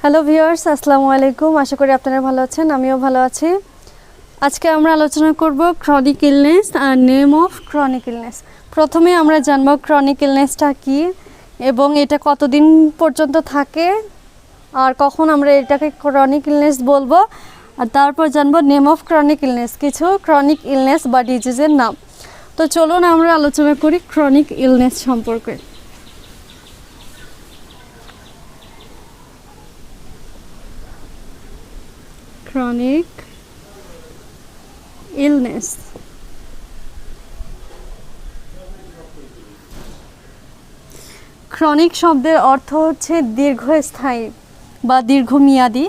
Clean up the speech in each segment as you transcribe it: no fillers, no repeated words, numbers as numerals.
Hello viewers, আসসালামু আলাইকুম। আশা করি আপনারা ভালো আছেন, আমিও ভালো আছি। আজকে আমরা আলোচনা করব ক্রনিক ইলনেস আর নেম অফ ক্রনিক ইলনেস। প্রথমে আমরা জানব ক্রনিক ইলনেসটা কি এবং এটা কতদিন পর্যন্ত থাকে আর কখন আমরা এটাকে ক্রনিক ইলনেস বলবো, আর তারপর জানব নেম অফ ক্রনিক ইলনেস, কিছু ক্রনিক ইলনেস বা ডিজিজের নাম। তো চলুন আমরা আলোচনা করি ক্রনিক ইলনেস সম্পর্কে। ক্রনিক ইলনেস ক্রনিক শব্দের অর্থ হচ্ছে দীর্ঘস্থায়ী বা দীর্ঘমেয়াদী।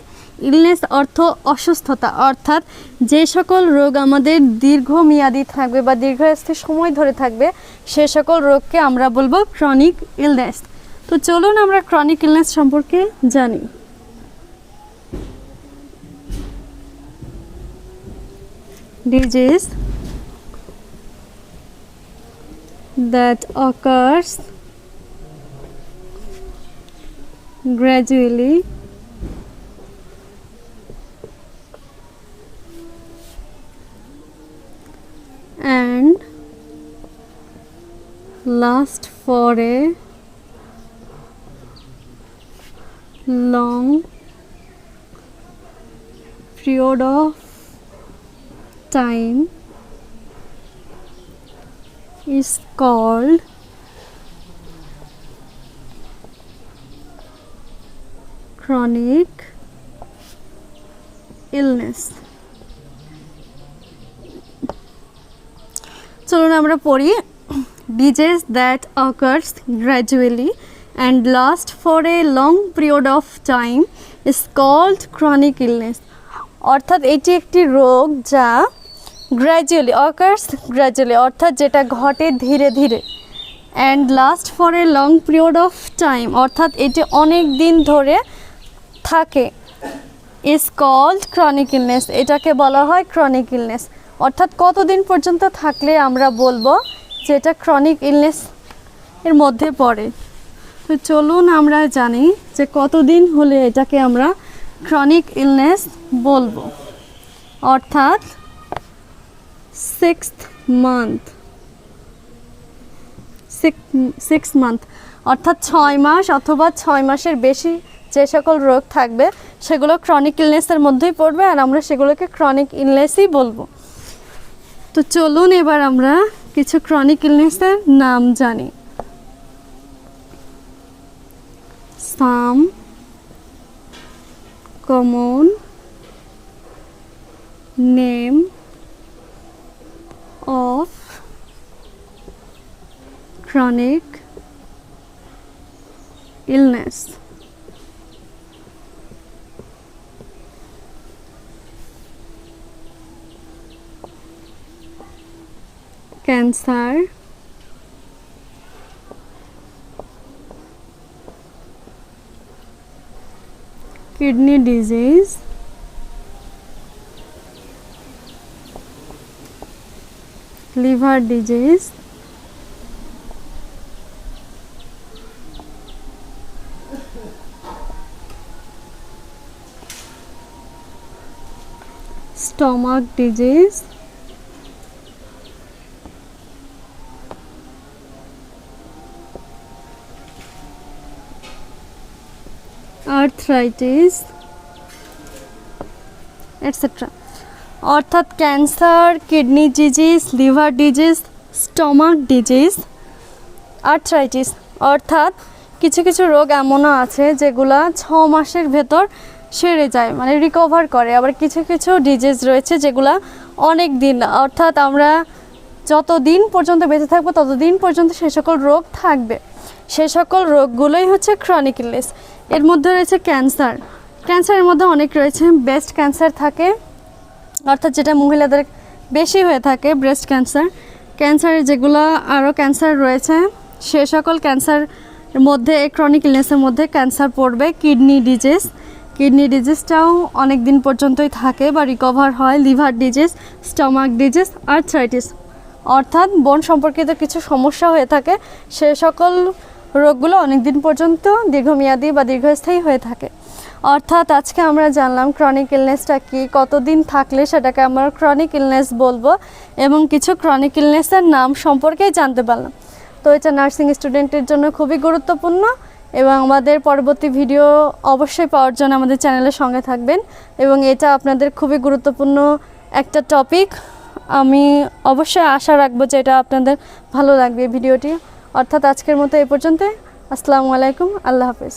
ইলনেস অর্থ অসুস্থতা, অর্থাৎ যে সকল রোগ আমাদের দীর্ঘমেয়াদী থাকবে বা দীর্ঘস্থায়ী সময় ধরে থাকবে সে সকল রোগকে আমরা বলবো ক্রনিক ইলনেস। তো চলুন আমরা ক্রনিক ইলনেস সম্পর্কে জানি। Disease that occurs gradually and last for a long period of time is called chronic illness. চলুন আমরা পড়ি। Disease that occurs gradually and lasts for a long period of time is called chronic illness. অর্থাৎ এটি একটি রোগ যা gradually occurs gradually, অর্থাৎ যেটা ঘটে ধীরে ধীরে, and last for a long period of time, অর্থাৎ এটি অনেক দিন ধরে থাকে, ইজ কল্ড ক্রনিক ইলনেস, এটাকে বলা হয় ক্রনিক ইলনেস। অর্থাৎ কতদিন পর্যন্ত থাকলে আমরা বলবো যে এটা ক্রনিক ইলনেস এর মধ্যে পড়ে। তো চলুন আমরা জানি যে কতদিন হলে এটাকে আমরা ক্রনিক ইলনেস বলবো। অর্থাৎ 6th month, অর্থাৎ 6 মাস অথবা 6 মাসের বেশি যে সকল রোগ থাকবে সেগুলো ক্রনিক ইলনেসের মধ্যেই পড়বে, আর আমরা সেগুলোকে ক্রনিক ইলনেসই বলবো। তো চলুন এবার আমরা কিছু ক্রনিক ইলনেসের নাম জানি। Some common name of chronic illness. Cancer, kidney disease, liver disease, stomach disease, arthritis, etc. অর্থাৎ cancer, kidney disease, liver disease, stomach disease, arthritis, অর্থাৎ কিছু কিছু রোগ এমনও আছে যেগুলা 6 মাসের ভেতর সেরে যায়, মানে রিকভার করে। আবার কিছু কিছু ডিজিজ রয়েছে যেগুলা অনেক দিন, অর্থাৎ আমরা যতদিন পর্যন্ত বেঁচে থাকবো ততদিন পর্যন্ত সে সকল রোগ থাকবে। সে সকল রোগগুলোই হচ্ছে ক্রনিক ইলনেস। এর মধ্যে রয়েছে ক্যান্সার। ক্যান্সারের মধ্যে অনেক রয়েছে। ব্রেস্ট ক্যান্সার থাকে, অর্থাৎ যেটা মহিলাদের বেশি হয়ে থাকে, ব্রেস্ট ক্যান্সার। ক্যান্সারের যেগুলো আরও ক্যান্সার রয়েছে সে সকল ক্যান্সার মধ্যে ক্রনিক ইলনেসের মধ্যে ক্যান্সার পড়বে। কিডনি ডিজিজটাও অনেক দিন পর্যন্তই থাকে বা রিকভার হয়। Liver disease, stomach disease, arthritis, অর্থাৎ বোন সম্পর্কিত কিছু সমস্যা হয়ে থাকে সে সকল রোগগুলো অনেক দিন পর্যন্ত দীর্ঘমেয়াদী বা দীর্ঘস্থায়ী হয়ে থাকে। অর্থাৎ আজকে আমরা জানলাম ক্রনিক ইলনেসটা কি, কতদিন থাকলে সেটাকে আমরা ক্রনিক ইলনেস বলবো, এবং কিছু ক্রনিক ইলনেসের নাম সম্পর্কেই জানতে পারলাম। তো এটা নার্সিং স্টুডেন্টের জন্য খুবই গুরুত্বপূর্ণ, এবং আমাদের পরবর্তী ভিডিও অবশ্যই পাওয়ার জন্য আমাদের চ্যানেলের সঙ্গে থাকবেন। এবং এটা আপনাদের খুবই গুরুত্বপূর্ণ একটা টপিক। আমি অবশ্যই আশা রাখবো যে এটা আপনাদের ভালো লাগবে ভিডিওটি। অর্থাৎ আজকের মতো এ পর্যন্ত। আসসালামু আলাইকুম, আল্লাহ হাফেজ।